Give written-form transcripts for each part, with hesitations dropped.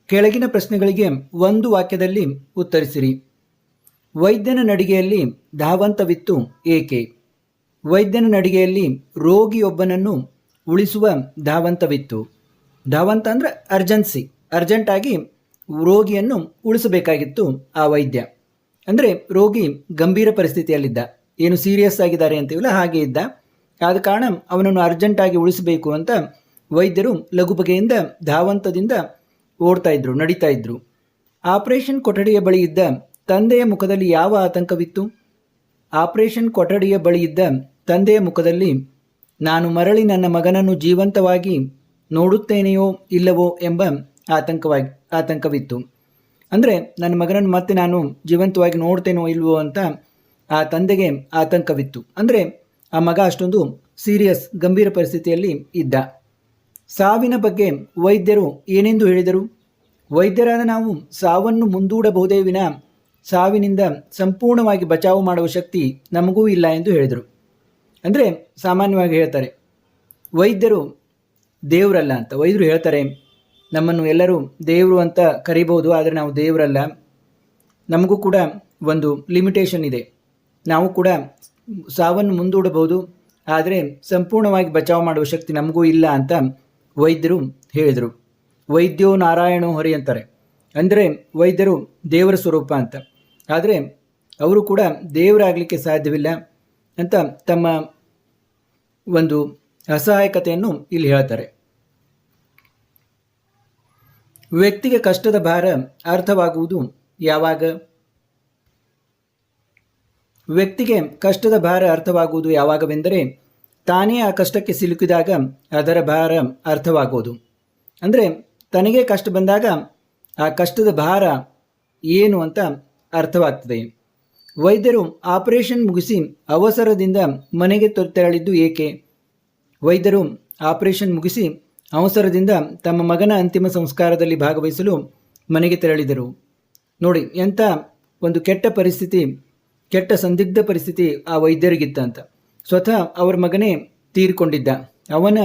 ಕೆಳಗಿನ ಪ್ರಶ್ನೆಗಳಿಗೆ ಒಂದು ವಾಕ್ಯದಲ್ಲಿ ಉತ್ತರಿಸಿರಿ. ವೈದ್ಯನ ನಡಿಗೆಯಲ್ಲಿ ಧಾವಂತವಿತ್ತು ಏಕೆ? ವೈದ್ಯನ ನಡಿಗೆಯಲ್ಲಿ ರೋಗಿಯೊಬ್ಬನನ್ನು ಉಳಿಸುವ ಧಾವಂತವಿತ್ತು. ಧಾವಂತ ಅಂದರೆ ಅರ್ಜೆಂಟಾಗಿ ರೋಗಿಯನ್ನು ಉಳಿಸಬೇಕಾಗಿತ್ತು ಆ ವೈದ್ಯ. ಅಂದರೆ ರೋಗಿ ಗಂಭೀರ ಪರಿಸ್ಥಿತಿಯಲ್ಲಿದ್ದ, ಏನು ಸೀರಿಯಸ್ ಆಗಿದ್ದಾರೆ ಅಂತೀವಲ್ಲ ಹಾಗೆ ಇದ್ದ. ಆದ ಕಾರಣ ಅವನನ್ನು ಅರ್ಜೆಂಟಾಗಿ ಉಳಿಸಬೇಕು ಅಂತ ವೈದ್ಯರು ಲಘು ಬಗೆಯಿಂದ ಧಾವಂತದಿಂದ ನಡೀತಾ ಇದ್ರು. ಆಪರೇಷನ್ ಕೊಠಡಿಯ ಬಳಿ ಇದ್ದ ತಂದೆಯ ಮುಖದಲ್ಲಿ ಯಾವ ಆತಂಕವಿತ್ತು? ಆಪರೇಷನ್ ಕೊಠಡಿಯ ಬಳಿ ಇದ್ದ ತಂದೆಯ ಮುಖದಲ್ಲಿ ನಾನು ಮರಳಿ ನನ್ನ ಮಗನನ್ನು ಜೀವಂತವಾಗಿ ನೋಡುತ್ತೇನೆಯೋ ಇಲ್ಲವೋ ಎಂಬ ಆತಂಕವಿತ್ತು. ಅಂದರೆ ನನ್ನ ಮಗನನ್ನು ಮತ್ತೆ ನಾನು ಜೀವಂತವಾಗಿ ನೋಡ್ತೇನೋ ಇಲ್ವೋ ಅಂತ ಆ ತಂದೆಗೆ ಆತಂಕವಿತ್ತು. ಅಂದರೆ ಆ ಮಗ ಅಷ್ಟೊಂದು ಗಂಭೀರ ಪರಿಸ್ಥಿತಿಯಲ್ಲಿ ಇದ್ದ. ಸಾವಿನ ಬಗ್ಗೆ ವೈದ್ಯರು ಏನೆಂದು ಹೇಳಿದರು? ವೈದ್ಯರಾದ ನಾವು ಸಾವನ್ನು ಮುಂದೂಡಬಹುದೇ ವಿನ ಸಾವಿನಿಂದ ಸಂಪೂರ್ಣವಾಗಿ ಬಚಾವು ಮಾಡುವ ಶಕ್ತಿ ನಮಗೂ ಇಲ್ಲ ಎಂದು ಹೇಳಿದರು. ಅಂದರೆ ಸಾಮಾನ್ಯವಾಗಿ ಹೇಳ್ತಾರೆ ವೈದ್ಯರು ದೇವರಲ್ಲ ಅಂತ. ವೈದ್ಯರು ಹೇಳ್ತಾರೆ ನಮ್ಮನ್ನು ಎಲ್ಲರೂ ದೇವರು ಅಂತ ಕರಿಬಹುದು, ಆದರೆ ನಾವು ದೇವರಲ್ಲ, ನಮಗೂ ಕೂಡ ಒಂದು ಲಿಮಿಟೇಷನ್ ಇದೆ, ನಾವು ಕೂಡ ಸಾವನ್ನು ಮುಂದೂಡಬಹುದು, ಆದರೆ ಸಂಪೂರ್ಣವಾಗಿ ಬಚಾವು ಮಾಡುವ ಶಕ್ತಿ ನಮಗೂ ಇಲ್ಲ ಅಂತ ವೈದ್ಯರು ಹೇಳಿದರು. ವೈದ್ಯೋ ನಾರಾಯಣೋ ಹರಿ ಅಂತಾರೆ. ಅಂದರೆ ವೈದ್ಯರು ದೇವರ ಸ್ವರೂಪ ಅಂತ. ಆದರೆ ಅವರು ಕೂಡ ದೇವರಾಗಲಿಕ್ಕೆ ಸಾಧ್ಯವಿಲ್ಲ ಅಂತ ತಮ್ಮ ಒಂದು ಅಸಹಾಯಕತೆಯನ್ನು ಇಲ್ಲಿ ಹೇಳ್ತಾರೆ. ವ್ಯಕ್ತಿಗೆ ಕಷ್ಟದ ಭಾರ ಅರ್ಥವಾಗುವುದು ಯಾವಾಗ? ವ್ಯಕ್ತಿಗೆ ಕಷ್ಟದ ಭಾರ ಅರ್ಥವಾಗುವುದು ಯಾವಾಗವೆಂದರೆ ತಾನೇ ಆ ಕಷ್ಟಕ್ಕೆ ಸಿಲುಕಿದಾಗ ಅದರ ಭಾರ ಅರ್ಥವಾಗುವುದು. ಅಂದರೆ ತನಗೆ ಕಷ್ಟ ಬಂದಾಗ ಆ ಕಷ್ಟದ ಭಾರ ಏನು ಅಂತ ಅರ್ಥವಾಗ್ತದೆ. ವೈದ್ಯರು ಆಪರೇಷನ್ ಮುಗಿಸಿ ಅವಸರದಿಂದ ಮನೆಗೆ ತೆರಳಿದ್ದು ಏಕೆ? ವೈದ್ಯರು ಆಪರೇಷನ್ ಮುಗಿಸಿ ಅವಸರದಿಂದ ತಮ್ಮ ಮಗನ ಅಂತಿಮ ಸಂಸ್ಕಾರದಲ್ಲಿ ಭಾಗವಹಿಸಲು ಮನೆಗೆ ತೆರಳಿದರು. ನೋಡಿ ಎಂಥ ಒಂದು ಕೆಟ್ಟ ಸಂದಿಗ್ಧ ಪರಿಸ್ಥಿತಿ ಆ ವೈದ್ಯರಿಗಿತ್ತಂತ. ಸ್ವತಃ ಅವರ ಮಗನೇ ತೀರಿಕೊಂಡಿದ್ದ. ಅವನ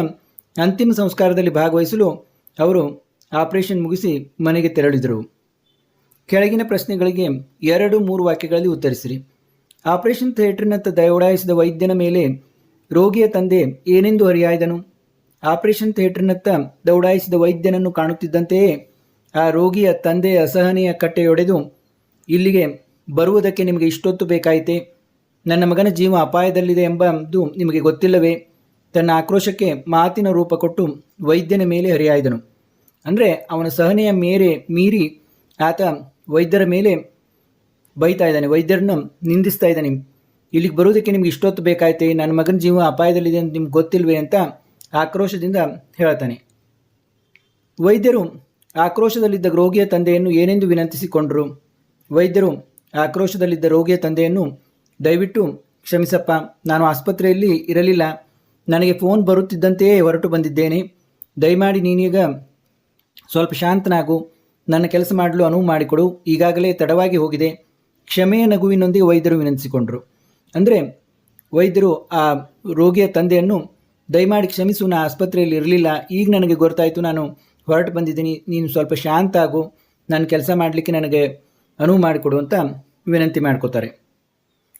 ಅಂತಿಮ ಸಂಸ್ಕಾರದಲ್ಲಿ ಭಾಗವಹಿಸಲು ಅವರು ಆಪರೇಷನ್ ಮುಗಿಸಿ ಮನೆಗೆ ತೆರಳಿದರು. ಕೆಳಗಿನ ಪ್ರಶ್ನೆಗಳಿಗೆ 2-3 ವಾಕ್ಯಗಳಲ್ಲಿ ಉತ್ತರಿಸಿರಿ. ಆಪರೇಷನ್ ಥಿಯೇಟರ್ನತ್ತ ದೌಡಾಯಿಸಿದ ವೈದ್ಯನ ಮೇಲೆ ರೋಗಿಯ ತಂದೆ ಏನೆಂದು ಹರಿಹಾಯ್ದನು? ಆಪರೇಷನ್ ಥಿಯೇಟರ್ನತ್ತ ದೌಡಾಯಿಸಿದ ವೈದ್ಯನನ್ನು ಕಾಣುತ್ತಿದ್ದಂತೆಯೇ ಆ ರೋಗಿಯ ತಂದೆಯ ಅಸಹನೆಯ ಕಟ್ಟೆಯೊಡೆದು, ಇಲ್ಲಿಗೆ ಬರುವುದಕ್ಕೆ ನಿಮಗೆ ಇಷ್ಟೊತ್ತು ಬೇಕಾಯಿತೆ? ನನ್ನ ಮಗನ ಜೀವ ಅಪಾಯದಲ್ಲಿದೆ ಎಂಬುದು ನಿಮಗೆ ಗೊತ್ತಿಲ್ಲವೇ? ತನ್ನ ಆಕ್ರೋಶಕ್ಕೆ ಮಾತಿನ ರೂಪ ಕೊಟ್ಟು ವೈದ್ಯನ ಮೇಲೆ ಹರಿಹಾಯ್ದನು. ಅಂದರೆ ಅವನ ಸಹನೆಯ ಮೀರಿ ಆತ ವೈದ್ಯರ ಮೇಲೆ ಬೈತಾ ಇದ್ದಾನೆ, ವೈದ್ಯರನ್ನು ನಿಂದಿಸ್ತಾ ಇದ್ದಾನೆ. ಇಲ್ಲಿಗೆ ಬರುವುದಕ್ಕೆ ನಿಮ್ಗೆ ಇಷ್ಟೊತ್ತು ಬೇಕಾಯ್ತೆ? ನನ್ನ ಮಗನ ಜೀವ ಅಪಾಯದಲ್ಲಿದೆ ಅಂತ ನಿಮ್ಗೆ ಗೊತ್ತಿಲ್ವೇ ಅಂತ ಆಕ್ರೋಶದಿಂದ ಹೇಳ್ತಾನೆ. ವೈದ್ಯರು ಆಕ್ರೋಶದಲ್ಲಿದ್ದ ರೋಗಿಯ ತಂದೆಯನ್ನು ಏನೆಂದು ವಿನಂತಿಸಿಕೊಂಡರು? ವೈದ್ಯರು ಆಕ್ರೋಶದಲ್ಲಿದ್ದ ರೋಗಿಯ ತಂದೆಯನ್ನು ದಯವಿಟ್ಟು ಕ್ಷಮಿಸಪ್ಪ, ನಾನು ಆಸ್ಪತ್ರೆಯಲ್ಲಿ ಇರಲಿಲ್ಲ, ನನಗೆ ಫೋನ್ ಬರುತ್ತಿದ್ದಂತೆಯೇ ಹೊರಟು ಬಂದಿದ್ದೇನೆ, ದಯಮಾಡಿ ನೀನೀಗ ಸ್ವಲ್ಪ ಶಾಂತನಾಗು, ನನ್ನ ಕೆಲಸ ಮಾಡಲು ಅನುವು ಮಾಡಿಕೊಡು, ಈಗಾಗಲೇ ತಡವಾಗಿ ಹೋಗಿದೆ, ಕ್ಷಮೆಯ ನಗುವಿನೊಂದಿಗೆ ವೈದ್ಯರು ವಿನಂತಿಸಿಕೊಂಡರು. ಅಂದರೆ ವೈದ್ಯರು ಆ ರೋಗಿಯ ತಂದೆಯನ್ನು ದಯಮಾಡಿ ಕ್ಷಮಿಸು, ನಾನು ಆಸ್ಪತ್ರೆಯಲ್ಲಿ ಇರಲಿಲ್ಲ, ಈಗ ನನಗೆ ಗೊತ್ತಾಯಿತು, ನಾನು ಹೊರಟು ಬಂದಿದ್ದೀನಿ, ನೀನು ಸ್ವಲ್ಪ ಶಾಂತ ಆಗು, ನಾನು ಕೆಲಸ ಮಾಡಲಿಕ್ಕೆ ನನಗೆ ಅನುವು ಮಾಡಿಕೊಡು ಅಂತ ವಿನಂತಿ ಮಾಡ್ಕೋತಾರೆ.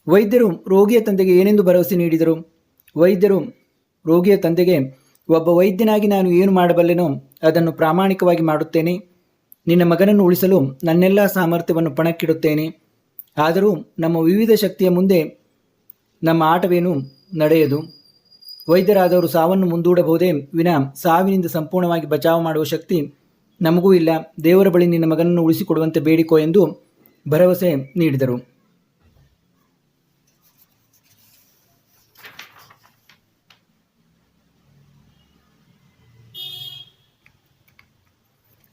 ವೈದ್ಯರು ರೋಗಿಯ ತಂದೆಗೆ ಏನೆಂದು ಭರವಸೆ ನೀಡಿದರು? ವೈದ್ಯರು ರೋಗಿಯ ತಂದೆಗೆ, ಒಬ್ಬ ವೈದ್ಯನಾಗಿ ನಾನು ಏನು ಮಾಡಬಲ್ಲೆನೋ ಅದನ್ನು ಪ್ರಾಮಾಣಿಕವಾಗಿ ಮಾಡುತ್ತೇನೆ, ನಿನ್ನ ಮಗನನ್ನು ಉಳಿಸಲು ನನ್ನೆಲ್ಲ ಸಾಮರ್ಥ್ಯವನ್ನು ಪಣಕ್ಕಿಡುತ್ತೇನೆ, ಆದರೂ ನಮ್ಮ ವಿವಿಧ ಶಕ್ತಿಯ ಮುಂದೆ ನಮ್ಮ ಆಟವೇನು ನಡೆಯದು. ವೈದ್ಯರಾದವರು ಸಾವನ್ನು ಮುಂದೂಡಬಹುದೇ ವಿನ ಸಾವಿನಿಂದ ಸಂಪೂರ್ಣವಾಗಿ ಬಚಾವು ಮಾಡುವ ಶಕ್ತಿ ನಮಗೂ ಇಲ್ಲ. ದೇವರ ಬಳಿ ನಿನ್ನ ಮಗನನ್ನು ಉಳಿಸಿಕೊಡುವಂತೆ ಬೇಡಿಕೋ ಎಂದು ಭರವಸೆ ನೀಡಿದರು.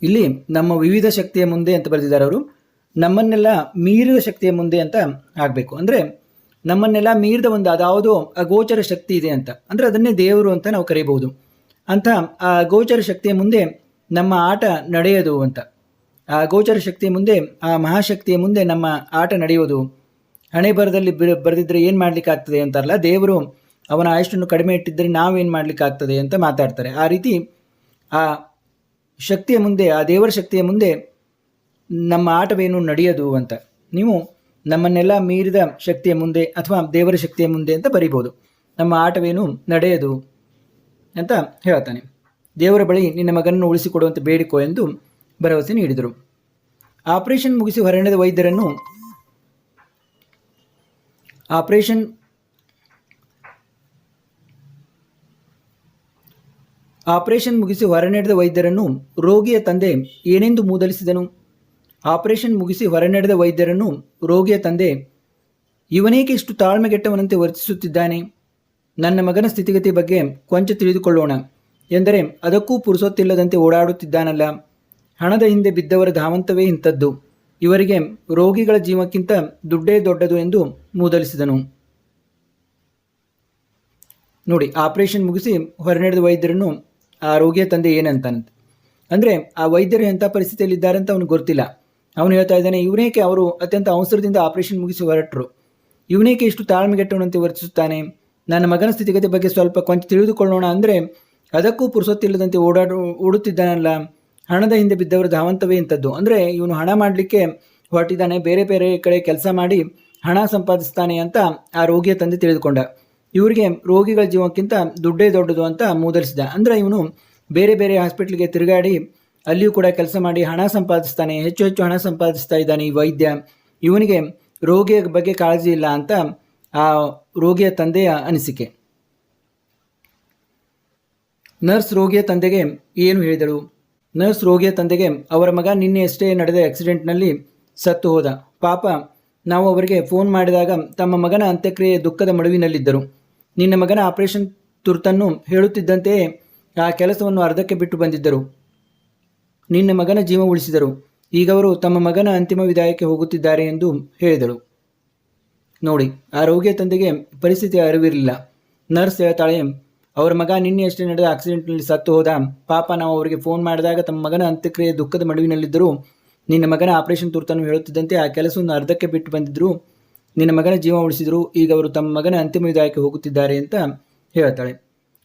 ಇಲ್ಲಿ ನಮ್ಮ ವಿವಿಧ ಶಕ್ತಿಯ ಮುಂದೆ ಅಂತ ಬರೆದಿದ್ದಾರೆ ಅವರು. ನಮ್ಮನ್ನೆಲ್ಲ ಮೀರಿದ ಶಕ್ತಿಯ ಮುಂದೆ ಅಂತ ಆಗಬೇಕು. ಅಂದರೆ ನಮ್ಮನ್ನೆಲ್ಲ ಮೀರಿದ ಒಂದು ಅದಾವುದೋ ಅಗೋಚರ ಶಕ್ತಿ ಇದೆ ಅಂತ, ಅಂದರೆ ಅದನ್ನೇ ದೇವರು ಅಂತ ನಾವು ಕರೀಬಹುದು. ಅಂತ ಆ ಅಗೋಚರ ಶಕ್ತಿಯ ಮುಂದೆ ನಮ್ಮ ಆಟ ನಡೆಯೋದು ಅಂತ. ಆ ಅಗೋಚರ ಶಕ್ತಿಯ ಮುಂದೆ, ಆ ಮಹಾಶಕ್ತಿಯ ಮುಂದೆ ನಮ್ಮ ಆಟ ನಡೆಯೋದು. ಹಣೆ ಬರದಲ್ಲಿ ಬರೆದಿದ್ದರೆ ಏನು ಮಾಡಲಿಕ್ಕಾಗ್ತದೆ ಅಂತಾರಲ್ಲ, ದೇವರು ಅವನ ಆಯುಷನ್ನು ಕಡಿಮೆ ಇಟ್ಟಿದ್ದರೆ ನಾವೇನು ಮಾಡಲಿಕ್ಕಾಗ್ತದೆ ಅಂತ ಮಾತಾಡ್ತಾರೆ. ಆ ರೀತಿ ಆ ಶಕ್ತಿಯ ಮುಂದೆ, ಆ ದೇವರ ಶಕ್ತಿಯ ಮುಂದೆ ನಮ್ಮ ಆಟವೇನು ನಡೆಯದು ಅಂತ. ನೀವು ನಮ್ಮನ್ನೆಲ್ಲ ಮೀರಿದ ಶಕ್ತಿಯ ಮುಂದೆ ಅಥವಾ ದೇವರ ಶಕ್ತಿಯ ಮುಂದೆ ಅಂತ ಬರೀಬೋದು. ನಮ್ಮ ಆಟವೇನು ನಡೆಯದು ಅಂತ ಹೇಳ್ತಾನೆ. ದೇವರ ಬಳಿ ನಿನ್ನ ಮಗನನ್ನು ಉಳಿಸಿಕೊಡುವಂತೆ ಬೇಡಿಕೋ ಎಂದು ಭರವಸೆ ನೀಡಿದರು. ಆಪರೇಷನ್ ಮುಗಿಸಿ ಹೊರನಡೆದ ವೈದ್ಯರನ್ನು ಆಪರೇಷನ್ ಮುಗಿಸಿ ಹೊರನಡೆದ ವೈದ್ಯರನ್ನು ರೋಗಿಯ ತಂದೆ ಏನೆಂದು ಮೂದಲಿಸಿದನು. ರೋಗಿಯ ತಂದೆ, ಇವನೇಕೆ ಇಷ್ಟು ತಾಳ್ಮೆಗೆಟ್ಟವನಂತೆ ವರ್ತಿಸುತ್ತಿದ್ದಾನೆ? ನನ್ನ ಮಗನ ಸ್ಥಿತಿಗತಿ ಬಗ್ಗೆ ಕೊಂಚ ತಿಳಿದುಕೊಳ್ಳೋಣ ಎಂದರೆ ಅದಕ್ಕೂ ಪುರುಸೊತ್ತಿಲ್ಲದಂತೆ ಓಡಾಡುತ್ತಿದ್ದಾನಲ್ಲ. ಹಣದ ಹಿಂದೆ ಬಿದ್ದವರ ಧಾವಂತವೇ ಇಂಥದ್ದು. ಇವರಿಗೆ ರೋಗಿಗಳ ಜೀವಕ್ಕಿಂತ ದುಡ್ಡೇ ದೊಡ್ಡದು ಎಂದು ಮೂದಲಿಸಿದನು. ನೋಡಿ, ಆಪರೇಷನ್ ಮುಗಿಸಿ ಹೊರನಡೆದ ವೈದ್ಯರನ್ನು ಆ ರೋಗಿಯ ತಂದೆ ಏನಂತಾನಂತೆ ಅಂದರೆ, ಆ ವೈದ್ಯರು ಎಂಥ ಪರಿಸ್ಥಿತಿಯಲ್ಲಿದ್ದಾರೆ ಅಂತ ಅವನಿಗೆ ಗೊತ್ತಿಲ್ಲ. ಅವನು ಹೇಳ್ತಾ ಇದ್ದಾನೆ, ಇವನೇಕೆ ಅವರು ಅತ್ಯಂತ ಅವಸರದಿಂದ ಆಪರೇಷನ್ ಮುಗಿಸಿ ಹೊರಟರು, ಇವನೇಕೆ ಇಷ್ಟು ತಾಳ್ಮೆಗೆಟ್ಟವನಂತೆ ವರ್ತಿಸುತ್ತಾನೆ? ನನ್ನ ಮಗನ ಸ್ಥಿತಿಗತಿ ಬಗ್ಗೆ ಸ್ವಲ್ಪ ಕೊಂಚ ತಿಳಿದುಕೊಳ್ಳೋಣ ಅಂದರೆ ಅದಕ್ಕೂ ಪುರುಸೊತ್ತಿಲ್ಲದಂತೆ ಓಡುತ್ತಿದ್ದಾನಲ್ಲ. ಹಣದ ಹಿಂದೆ ಬಿದ್ದವರ ಧಾವಂತವೇ ಇಂಥದ್ದು. ಅಂದರೆ ಇವನು ಹಣ ಮಾಡಲಿಕ್ಕೆ ಹೊರಟಿದ್ದಾನೆ, ಬೇರೆ ಬೇರೆ ಕಡೆ ಕೆಲಸ ಮಾಡಿ ಹಣ ಸಂಪಾದಿಸ್ತಾನೆ ಅಂತ ಆ ರೋಗಿಯ ತಂದೆ ತಿಳಿದುಕೊಂಡ. ಇವರಿಗೆ ರೋಗಿಗಳ ಜೀವಕ್ಕಿಂತ ದುಡ್ಡೇ ದೊಡ್ಡದು ಅಂತ ಮೂದಲಿಸಿದ. ಅಂದರೆ ಇವನು ಬೇರೆ ಬೇರೆ ಹಾಸ್ಪಿಟ್ಲಿಗೆ ತಿರುಗಾಡಿ ಅಲ್ಲಿಯೂ ಕೂಡ ಕೆಲಸ ಮಾಡಿ ಹಣ ಸಂಪಾದಿಸ್ತಾನೆ, ಹೆಚ್ಚು ಹೆಚ್ಚು ಹಣ ಸಂಪಾದಿಸ್ತಾ ಇದ್ದಾನೆ ಈ ವೈದ್ಯ. ಇವನಿಗೆ ರೋಗಿಯ ಬಗ್ಗೆ ಕಾಳಜಿ ಇಲ್ಲ ಅಂತ ಆ ರೋಗಿಯ ತಂದೆಯ ಅನಿಸಿಕೆ. ನರ್ಸ್ ರೋಗಿಯ ತಂದೆಗೆ ಏನು ಹೇಳಿದಳು? ನರ್ಸ್ ರೋಗಿಯ ತಂದೆಗೆ, ಅವರ ಮಗ ನಿನ್ನೆಯಷ್ಟೇ ನಡೆದ ಆಕ್ಸಿಡೆಂಟ್ನಲ್ಲಿ ಸತ್ತು ಹೋದ. ಪಾಪ, ನಾವು ಅವರಿಗೆ ಫೋನ್ ಮಾಡಿದಾಗ ತಮ್ಮ ಮಗನ ಅಂತ್ಯಕ್ರಿಯೆ ದುಃಖದ ಮಡುವಿನಲ್ಲಿದ್ದರು. ನಿನ್ನ ಮಗನ ಆಪರೇಷನ್ ತುರ್ತನ್ನು ಹೇಳುತ್ತಿದ್ದಂತೆಯೇ ಆ ಕೆಲಸವನ್ನು ಅರ್ಧಕ್ಕೆ ಬಿಟ್ಟು ಬಂದಿದ್ದರು. ನಿನ್ನ ಮಗನ ಜೀವ ಉಳಿಸಿದರು. ಈಗ ಅವರು ತಮ್ಮ ಮಗನ ಅಂತಿಮ ವಿದಾಯಕ್ಕೆ ಹೋಗುತ್ತಿದ್ದಾರೆ ಎಂದು ಹೇಳಿದಳು. ನೋಡಿ, ಆ ರೋಗಿಯ ತಂದೆಗೆ ಪರಿಸ್ಥಿತಿಯ ಅರಿವಿರಲಿಲ್ಲ. ನರ್ಸ್ ಹೇಳ್ತಾಳೆ, ಅವರ ಮಗ ನಿನ್ನೆಯಷ್ಟೇ ನಡೆದ ಆಕ್ಸಿಡೆಂಟ್ನಲ್ಲಿ ಸತ್ತು ಹೋದ. ಪಾಪ, ನಾವು ಅವರಿಗೆ ಫೋನ್ ಮಾಡಿದಾಗ ತಮ್ಮ ಮಗನ ಅಂತ್ಯಕ್ರಿಯೆ ದುಃಖದ ಮಡುವಿನಲ್ಲಿದ್ದರು. ನಿನ್ನ ಮಗನ ಆಪರೇಷನ್ ತುರ್ತನ್ನು ಹೇಳುತ್ತಿದ್ದಂತೆ ಆ ಕೆಲಸವನ್ನು ಅರ್ಧಕ್ಕೆ ಬಿಟ್ಟು ಬಂದಿದ್ದರು. ನಿನ್ನ ಮಗನ ಜೀವ ಉಳಿಸಿದರು. ಈಗ ಅವರು ತಮ್ಮ ಮಗನ ಅಂತಿಮ ವಿದಾಯಕ್ಕೆ ಹೋಗುತ್ತಿದ್ದಾರೆ ಅಂತ ಹೇಳ್ತಾಳೆ.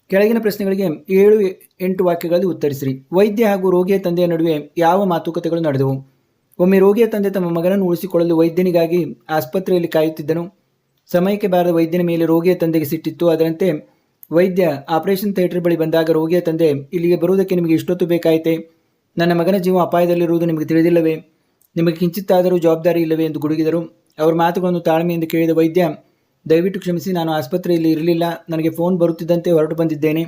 ಕೆಳಗಿನ ಪ್ರಶ್ನೆಗಳಿಗೆ 7-8 ವಾಕ್ಯಗಳಲ್ಲಿ ಉತ್ತರಿಸಿರಿ. ವೈದ್ಯ ಹಾಗೂ ರೋಗಿಯ ತಂದೆಯ ನಡುವೆ ಯಾವ ಮಾತುಕತೆಗಳು ನಡೆದವು? ಒಮ್ಮೆ ರೋಗಿಯ ತಂದೆ ತಮ್ಮ ಮಗನನ್ನು ಉಳಿಸಿಕೊಳ್ಳಲು ವೈದ್ಯನಿಗಾಗಿ ಆಸ್ಪತ್ರೆಯಲ್ಲಿ ಕಾಯುತ್ತಿದ್ದನು. ಸಮಯಕ್ಕೆ ಬಾರದ ವೈದ್ಯನ ಮೇಲೆ ರೋಗಿಯ ತಂದೆಗೆ ಸಿಟ್ಟಿತ್ತು. ಅದರಂತೆ ವೈದ್ಯ ಆಪರೇಷನ್ ಥಿಯೇಟರ್ ಬಳಿ ಬಂದಾಗ ರೋಗಿಯ ತಂದೆ, ಇಲ್ಲಿಗೆ ಬರುವುದಕ್ಕೆ ನಿಮಗೆ ಇಷ್ಟೊತ್ತು ಬೇಕಾಯಿತೆ? ನನ್ನ ಮಗನ ಜೀವ ಅಪಾಯದಲ್ಲಿರುವುದು ನಿಮಗೆ ತಿಳಿದಿಲ್ಲವೇ? ನಿಮಗೆ ಕಿಂಚಿತ್ತಾದರೂ ಜವಾಬ್ದಾರಿ ಇಲ್ಲವೇ ಎಂದು ಗುಡುಗಿದರು. ಅವರ ಮಾತುಗಳನ್ನು ತಾಳ್ಮೆಯಿಂದ ಕೇಳಿದ ವೈದ್ಯ, ದಯವಿಟ್ಟು ಕ್ಷಮಿಸಿ, ನಾನು ಆಸ್ಪತ್ರೆಯಲ್ಲಿ ಇರಲಿಲ್ಲ. ನನಗೆ ಫೋನ್ ಬರುತ್ತಿದ್ದಂತೆ ಹೊರಟು ಬಂದಿದ್ದೇನೆ.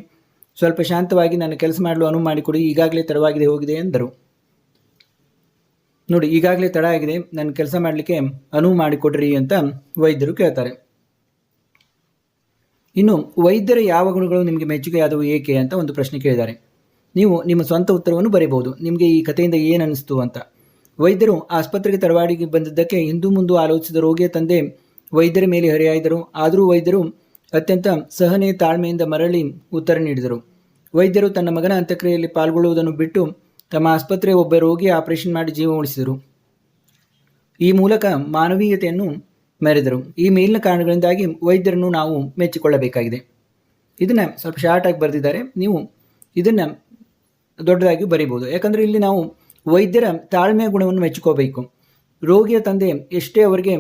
ಸ್ವಲ್ಪ ಶಾಂತವಾಗಿ ನನ್ನ ಕೆಲಸ ಮಾಡಲು ಅನುವು ಮಾಡಿಕೊಡಿ. ಈಗಾಗಲೇ ತಡವಾಗಿದೆ ಹೋಗಿದೆ ಎಂದರು. ನೋಡಿ, ಈಗಾಗಲೇ ತಡ ಆಗಿದೆ, ನನ್ನ ಕೆಲಸ ಮಾಡಲಿಕ್ಕೆ ಅನುವು ಮಾಡಿಕೊಡ್ರಿ ಅಂತ ವೈದ್ಯರು ಕೇಳ್ತಾರೆ. ಇನ್ನು ವೈದ್ಯರ ಯಾವ ಗುಣಗಳು ನಿಮಗೆ ಮೆಚ್ಚುಗೆಯಾದವು, ಏಕೆ ಅಂತ ಒಂದು ಪ್ರಶ್ನೆ ಕೇಳಿದ್ದಾರೆ. ನೀವು ನಿಮ್ಮ ಸ್ವಂತ ಉತ್ತರವನ್ನು ಬರೀಬಹುದು. ನಿಮಗೆ ಈ ಕಥೆಯಿಂದ ಏನು ಅನ್ನಿಸ್ತು ಅಂತ. ವೈದ್ಯರು ಆಸ್ಪತ್ರೆಗೆ ತಡವಾಡಿಗೆ ಬಂದಿದ್ದಕ್ಕೆ ಹಿಂದೂ ಮುಂದೂ ಆಲೋಚಿಸಿದ ರೋಗಿಯ ತಂದೆ ವೈದ್ಯರ ಮೇಲೆ ಹರಿಯಾಯ್ದರು. ಆದರೂ ವೈದ್ಯರು ಅತ್ಯಂತ ಸಹನೆ ತಾಳ್ಮೆಯಿಂದ ಮರಳಿ ಉತ್ತರ ನೀಡಿದರು. ವೈದ್ಯರು ತನ್ನ ಮಗನ ಅಂತ್ಯಕ್ರಿಯೆಯಲ್ಲಿ ಪಾಲ್ಗೊಳ್ಳುವುದನ್ನು ಬಿಟ್ಟು ತಮ್ಮ ಆಸ್ಪತ್ರೆಯ ಒಬ್ಬ ರೋಗಿ ಆಪರೇಷನ್ ಮಾಡಿ ಜೀವ ಉಳಿಸಿದರು. ಈ ಮೂಲಕ ಮಾನವೀಯತೆಯನ್ನು ಮೆರೆದರು. ಈ ಮೇಲಿನ ಕಾರಣಗಳಿಂದಾಗಿ ವೈದ್ಯರನ್ನು ನಾವು ಮೆಚ್ಚಿಕೊಳ್ಳಬೇಕಾಗಿದೆ. ಇದನ್ನು ಸ್ವಲ್ಪ ಶಾರ್ಟಾಗಿ ಬರೆದಿದ್ದಾರೆ. ನೀವು ಇದನ್ನು ದೊಡ್ಡದಾಗಿ ಬರೀಬೋದು. ಯಾಕಂದರೆ ಇಲ್ಲಿ ನಾವು ವೈದ್ಯರ ತಾಳ್ಮೆಯ ಗುಣವನ್ನು ಮೆಚ್ಚಿಕೋಬೇಕು. ರೋಗಿಯ ತಂದೆ ಎಷ್ಟೇ ಅವರಿಗೆ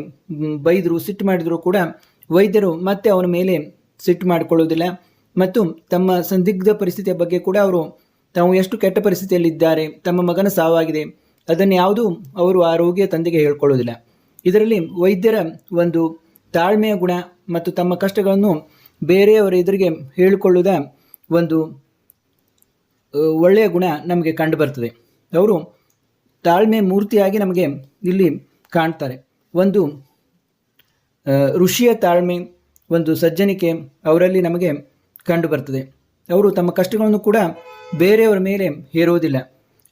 ಬೈದರು, ಸಿಟ್ಟು ಮಾಡಿದರೂ ಕೂಡ ವೈದ್ಯರು ಮತ್ತೆ ಅವನ ಮೇಲೆ ಸಿಟ್ಟು ಮಾಡಿಕೊಳ್ಳುವುದಿಲ್ಲ. ಮತ್ತು ತಮ್ಮ ಸಂದಿಗ್ಧ ಪರಿಸ್ಥಿತಿಯ ಬಗ್ಗೆ ಕೂಡ ಅವರು ತಾವು ಎಷ್ಟು ಕೆಟ್ಟ ಪರಿಸ್ಥಿತಿಯಲ್ಲಿದ್ದಾರೆ, ತಮ್ಮ ಮಗನ ಸಾವಾಗಿದೆ, ಅದನ್ನು ಯಾವುದೂ ಅವರು ಆ ರೋಗಿಯ ತಂದೆಗೆ ಹೇಳ್ಕೊಳ್ಳೋದಿಲ್ಲ. ಇದರಲ್ಲಿ ವೈದ್ಯರ ಒಂದು ತಾಳ್ಮೆಯ ಗುಣ ಮತ್ತು ತಮ್ಮ ಕಷ್ಟಗಳನ್ನು ಬೇರೆಯವರ ಎದುರಿಗೆ ಹೇಳಿಕೊಳ್ಳುವುದ ಒಂದು ಒಳ್ಳೆಯ ಗುಣ ನಮಗೆ ಕಂಡು ಬರ್ತದೆ. ಅವರು ತಾಳ್ಮೆ ಮೂರ್ತಿಯಾಗಿ ನಮಗೆ ಇಲ್ಲಿ ಕಾಣ್ತಾರೆ. ಒಂದು ಋಷಿಯ ತಾಳ್ಮೆ, ಒಂದು ಸಜ್ಜನಿಕೆ ಅವರಲ್ಲಿ ನಮಗೆ ಕಂಡು ಬರ್ತದೆ. ಅವರು ತಮ್ಮ ಕಷ್ಟಗಳನ್ನು ಕೂಡ ಬೇರೆಯವರ ಮೇಲೆ ಹೇರುವುದಿಲ್ಲ.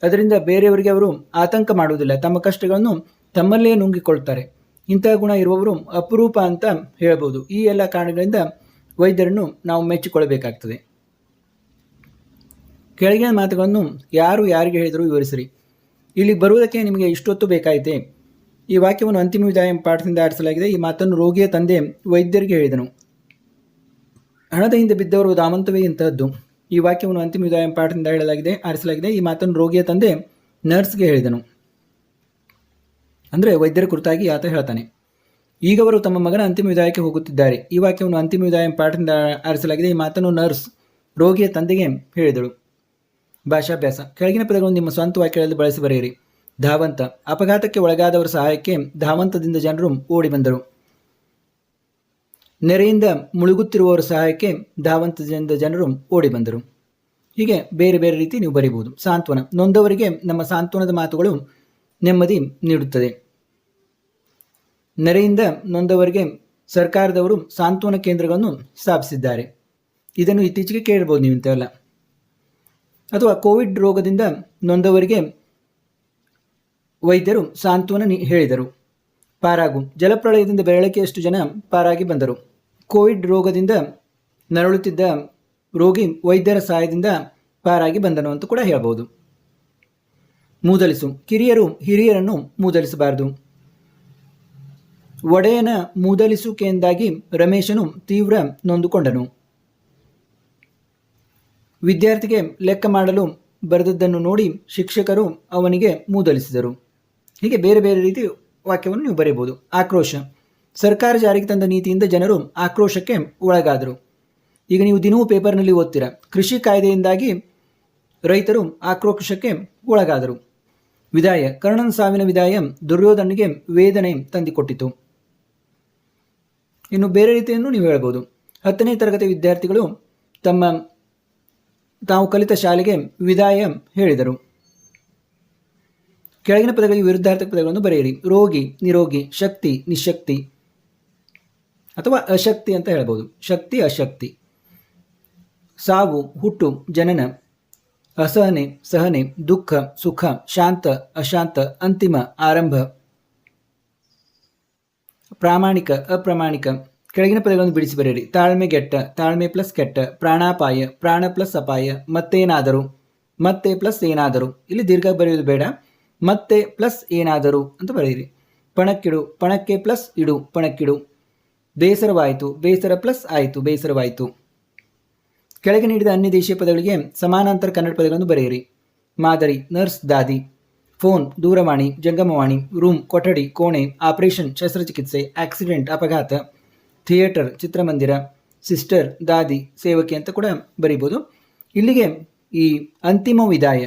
ಅದರಿಂದ ಬೇರೆಯವರಿಗೆ ಅವರು ಆತಂಕ ಮಾಡುವುದಿಲ್ಲ. ತಮ್ಮ ಕಷ್ಟಗಳನ್ನು ತಮ್ಮಲ್ಲೇ ನುಂಗಿಕೊಳ್ತಾರೆ. ಇಂತಹ ಗುಣ ಇರುವವರು ಅಪರೂಪ ಅಂತ ಹೇಳ್ಬೋದು. ಈ ಎಲ್ಲ ಕಾರಣಗಳಿಂದ ವೈದ್ಯರನ್ನು ನಾವು ಮೆಚ್ಚಿಕೊಳ್ಳಬೇಕಾಗ್ತದೆ. ಕೆಳಗಿನ ಮಾತುಗಳನ್ನು ಯಾರು ಯಾರಿಗೆ ಹೇಳಿದರೂ ವಿವರಿಸಿರಿ. ಇಲ್ಲಿ ಬರುವುದಕ್ಕೆ ನಿಮಗೆ ಇಷ್ಟೊತ್ತು ಬೇಕಾಯಿತೆ? ಈ ವಾಕ್ಯವನ್ನು ಅಂತಿಮ ವಿದಾಯ ಪಾಠದಿಂದ ಆಡಿಸಲಾಗಿದೆ. ಈ ಮಾತನ್ನು ರೋಗಿಯ ತಂದೆ ವೈದ್ಯರಿಗೆ ಹೇಳಿದನು. ಹಣದ ಹಿಂದೆ ಬಿದ್ದವರು ಧಾವಂತವೇ ಇಂತಹದ್ದು. ಈ ವಾಕ್ಯವನ್ನು ಅಂತಿಮ ವಿದಾಯ ಪಾಠದಿಂದ ಆರಿಸಲಾಗಿದೆ. ಈ ಮಾತನ್ನು ರೋಗಿಯ ತಂದೆ ನರ್ಸ್ಗೆ ಹೇಳಿದನು. ಅಂದರೆ ವೈದ್ಯರ ಕುರಿತಾಗಿ ಆತ ಹೇಳ್ತಾನೆ. ಈಗ ಅವರು ತಮ್ಮ ಮಗನ ಅಂತಿಮ ವಿದಾಯಕ್ಕೆ ಹೋಗುತ್ತಿದ್ದಾರೆ. ಈ ವಾಕ್ಯವನ್ನು ಅಂತಿಮ ವಿದಾಯ ಪಾಠದಿಂದ ಆರಿಸಲಾಗಿದೆ. ಈ ಮಾತನ್ನು ನರ್ಸ್ ರೋಗಿಯ ತಂದೆಗೆ ಹೇಳಿದಳು. ಭಾಷಾಭ್ಯಾಸ. ಕೆಳಗಿನ ಪದಗಳನ್ನು ನಿಮ್ಮ ಸ್ವಂತ ವಾಕ್ಯಗಳಲ್ಲಿ ಬಳಸಿ ಬರೆಯಿರಿ. ಧಾವಂತ. ಅಪಘಾತಕ್ಕೆ ಒಳಗಾದವರ ಸಹಾಯಕ್ಕೆ ಧಾವಂತದಿಂದ ಜನರು ಓಡಿ ಬಂದರು. ನೆರೆಯಿಂದ ಮುಳುಗುತ್ತಿರುವವರ ಸಹಾಯಕ್ಕೆ ಧಾವಂತದಿಂದ ಜನರು ಓಡಿ ಬಂದರು. ಹೀಗೆ ಬೇರೆ ಬೇರೆ ರೀತಿ ನೀವು ಬರೀಬಹುದು. ಸಾಂತ್ವನ. ನೊಂದವರಿಗೆ ನಮ್ಮ ಸಾಂತ್ವನದ ಮಾತುಗಳು ನೆಮ್ಮದಿ ನೀಡುತ್ತದೆ. ನೆರೆಯಿಂದ ನೊಂದವರಿಗೆ ಸರ್ಕಾರದವರು ಸಾಂತ್ವನ ಕೇಂದ್ರಗಳನ್ನು ಸ್ಥಾಪಿಸಿದ್ದಾರೆ. ಇದನ್ನು ಇತ್ತೀಚೆಗೆ ಕೇಳಿರ್ಬೋದು ನೀವು ಇಂಥವೆಲ್ಲ. ಅಥವಾ ಕೋವಿಡ್ ರೋಗದಿಂದ ನೊಂದವರಿಗೆ ವೈದ್ಯರು ಸಾಂತ್ವನ ಹೇಳಿದರು. ಪಾರಾಗು. ಜಲಪ್ರಳಯದಿಂದ ಬೆರಳಿಕೆಯಷ್ಟು ಜನ ಪಾರಾಗಿ ಬಂದರು. ಕೋವಿಡ್ ರೋಗದಿಂದ ನರಳುತ್ತಿದ್ದ ರೋಗಿ ವೈದ್ಯರ ಸಹಾಯದಿಂದ ಪಾರಾಗಿ ಬಂದನು ಅಂತ ಕೂಡ ಹೇಳ್ಬೋದು. ಮೂದಲಿಸು. ಕಿರಿಯರು ಹಿರಿಯರನ್ನು ಮೂದಲಿಸಬಾರದು. ಒಡೆಯನ ಮೂದಲಿಸುವಿಕೆಯಿಂದಾಗಿ ರಮೇಶನು ತೀವ್ರ ನೊಂದುಕೊಂಡನು. ವಿದ್ಯಾರ್ಥಿಗೆ ಲೆಕ್ಕ ಮಾಡಲು ಬರೆದದ್ದನ್ನು ನೋಡಿ ಶಿಕ್ಷಕರು ಅವನಿಗೆ ಮೂದಲಿಸಿದರು. ಹೀಗೆ ಬೇರೆ ಬೇರೆ ರೀತಿ ವಾಕ್ಯವನ್ನು ನೀವು ಬರೀಬಹುದು. ಆಕ್ರೋಶ. ಸರ್ಕಾರ ಜಾರಿಗೆ ತಂದ ನೀತಿಯಿಂದ ಜನರು ಆಕ್ರೋಶಕ್ಕೆ ಒಳಗಾದರು. ಈಗ ನೀವು ದಿನವೂ ಪೇಪರ್ನಲ್ಲಿ ಓದ್ತೀರಾ, ಕೃಷಿ ಕಾಯ್ದೆಯಿಂದಾಗಿ ರೈತರು ಆಕ್ರೋಶಕ್ಕೆ ಒಳಗಾದರು. ವಿದಾಯ. ಕರ್ಣನ ಸಾವಿನ ವಿದಾಯ ದುರ್ಯೋಧನಿಗೆ ವೇದನೆ ತಂದಿಕೊಟ್ಟಿತು. ಇನ್ನು ಬೇರೆ ರೀತಿಯನ್ನು ನೀವು ಹೇಳ್ಬೋದು. 10ನೇ ತರಗತಿ ವಿದ್ಯಾರ್ಥಿಗಳು ತಾವು ಕಲಿತ ಶಾಲೆಗೆ ವಿದಾಯ ಹೇಳಿದರು. ಕೆಳಗಿನ ಪದಗಳಿಗೆ ವಿರುದ್ಧಾರ್ಥಕ ಪದಗಳನ್ನು ಬರೆಯಿರಿ. ರೋಗಿ, ನಿರೋಗಿ, ಶಕ್ತಿ, ನಿಶಕ್ತಿ ಅಥವಾ ಅಶಕ್ತಿ ಅಂತ ಹೇಳ್ಬೋದು. ಶಕ್ತಿ, ಅಶಕ್ತಿ. ಸಾವು, ಹುಟ್ಟು, ಜನನ. ಅಸಹನೆ, ಸಹನೆ, ದುಃಖ, ಸುಖ, ಶಾಂತ, ಅಶಾಂತ, ಅಂತಿಮ, ಆರಂಭ. ಪ್ರಾಮಾಣಿಕ, ಅಪ್ರಾಮಾಣಿಕ. ಕೆಳಗಿನ ಪದಗಳನ್ನು ಬಿಡಿಸಿ ಬರೆಯಿರಿ. ತಾಳ್ಮೆಗೆಟ್ಟ, ತಾಳ್ಮೆ ಪ್ಲಸ್ ಕೆಟ್ಟ. ಪ್ರಾಣಾಪಾಯ, ಪ್ರಾಣ ಪ್ಲಸ್ ಅಪಾಯ. ಮತ್ತೇನಾದರೂ, ಮತ್ತೆ ಪ್ಲಸ್ ಏನಾದರೂ. ಇಲ್ಲಿ ದೀರ್ಘ ಬರೆಯುವುದು ಬೇಡ. ಮತ್ತೆ ಪ್ಲಸ್ ಏನಾದರೂ ಅಂತ ಬರೆಯಿರಿ. ಪಣಕ್ಕಿಡು, ಪಣಕ್ಕೆ ಪ್ಲಸ್ ಇಡು, ಪಣಕ್ಕಿಡು. ಬೇಸರವಾಯಿತು, ಬೇಸರ ಪ್ಲಸ್ ಆಯಿತು, ಬೇಸರವಾಯಿತು. ಕೆಳಗೆ ನೀಡಿದ ಅನ್ಯ ದೇಶೀಯ ಪದಗಳಿಗೆ ಸಮಾನಾಂತರ ಕನ್ನಡ ಪದಗಳನ್ನು ಬರೆಯಿರಿ. ಮಾದರಿ, ನರ್ಸ್, ದಾದಿ. ಫೋನ್, ದೂರವಾಣಿ, ಜಂಗಮವಾಣಿ. ರೂಮ್, ಕೊಠಡಿ, ಕೋಣೆ. ಆಪರೇಷನ್, ಶಸ್ತ್ರಚಿಕಿತ್ಸೆ. ಆಕ್ಸಿಡೆಂಟ್, ಅಪಘಾತ. ಥಿಯೇಟರ್, ಚಿತ್ರಮಂದಿರ. ಸಿಸ್ಟರ್, ದಾದಿ, ಸೇವಕಿ ಅಂತ ಕೂಡ ಬರೀಬೋದು. ಇಲ್ಲಿಗೆ ಈ ಅಂತಿಮ ವಿದಾಯ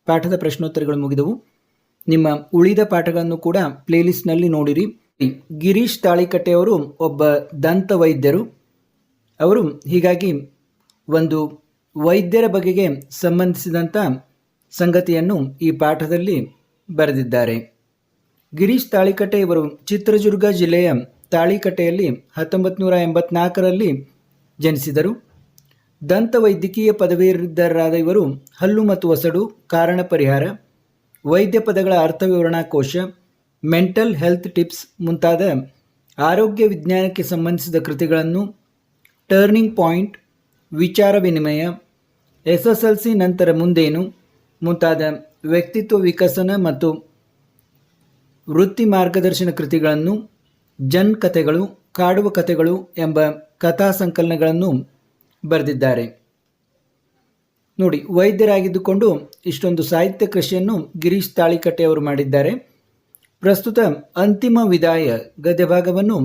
ಪಾಠದ ಪ್ರಶ್ನೋತ್ತರಗಳು ಮುಗಿದವು. ನಿಮ್ಮ ಉಳಿದ ಪಾಠಗಳನ್ನು ಕೂಡ ಪ್ಲೇಲಿಸ್ಟ್ನಲ್ಲಿ ನೋಡಿರಿ. ಗಿರೀಶ್ ತಾಳಿಕಟ್ಟೆಯವರು ಒಬ್ಬ ದಂತ ವೈದ್ಯರು. ಅವರು ಹೀಗಾಗಿ ಒಂದು ವೈದ್ಯರ ಬಗೆಗೆ ಸಂಬಂಧಿಸಿದಂಥ ಸಂಗತಿಯನ್ನು ಈ ಪಾಠದಲ್ಲಿ ಬರೆದಿದ್ದಾರೆ. ಗಿರೀಶ್ ತಾಳಿಕಟ್ಟೆ ಇವರು ಚಿತ್ರದುರ್ಗ ಜಿಲ್ಲೆಯ ತಾಳಿಕಟ್ಟೆಯಲ್ಲಿ 1984ರಲ್ಲಿ ಜನಿಸಿದರು. ದಂತ ವೈದ್ಯಕೀಯ ಪದವೀಧರರಾದ ಇವರು ಹಲ್ಲು ಮತ್ತು ಒಸಡು, ಕಾರಣ ಪರಿಹಾರ, ವೈದ್ಯ ಪದಗಳ ಅರ್ಥವಿವರಣಾ ಕೋಶ, ಮೆಂಟಲ್ ಹೆಲ್ತ್ ಟಿಪ್ಸ್ ಮುಂತಾದ ಆರೋಗ್ಯ ವಿಜ್ಞಾನಕ್ಕೆ ಸಂಬಂಧಿಸಿದ ಕೃತಿಗಳನ್ನು, ಟರ್ನಿಂಗ್ ಪಾಯಿಂಟ್, ವಿಚಾರ ವಿನಿಮಯ, SSLC ನಂತರ ಮುಂದೇನು ಮುಂತಾದ ವ್ಯಕ್ತಿತ್ವ ವಿಕಸನ ಮತ್ತು ವೃತ್ತಿ ಮಾರ್ಗದರ್ಶನ ಕೃತಿಗಳನ್ನು, ಜನ್ ಕಥೆಗಳು, ಕಾಡುವ ಕಥೆಗಳು ಎಂಬ ಕಥಾ ಸಂಕಲನಗಳನ್ನು ಬರೆದಿದ್ದಾರೆ. ನೋಡಿ, ವೈದ್ಯರಾಗಿದ್ದುಕೊಂಡು ಇಷ್ಟೊಂದು ಸಾಹಿತ್ಯ ಕೃಷಿಯನ್ನು ಗಿರೀಶ್ ತಾಳಿಕಟ್ಟೆಯವರು ಮಾಡಿದ್ದಾರೆ. ಪ್ರಸ್ತುತ ಅಂತಿಮ ವಿದಾಯ ಗದ್ಯಭಾಗವನ್ನು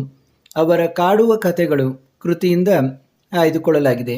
ಅವರ ಕಾಡುವ ಕಥೆಗಳು ಕೃತಿಯಿಂದ ಆಯ್ದುಕೊಳ್ಳಲಾಗಿದೆ.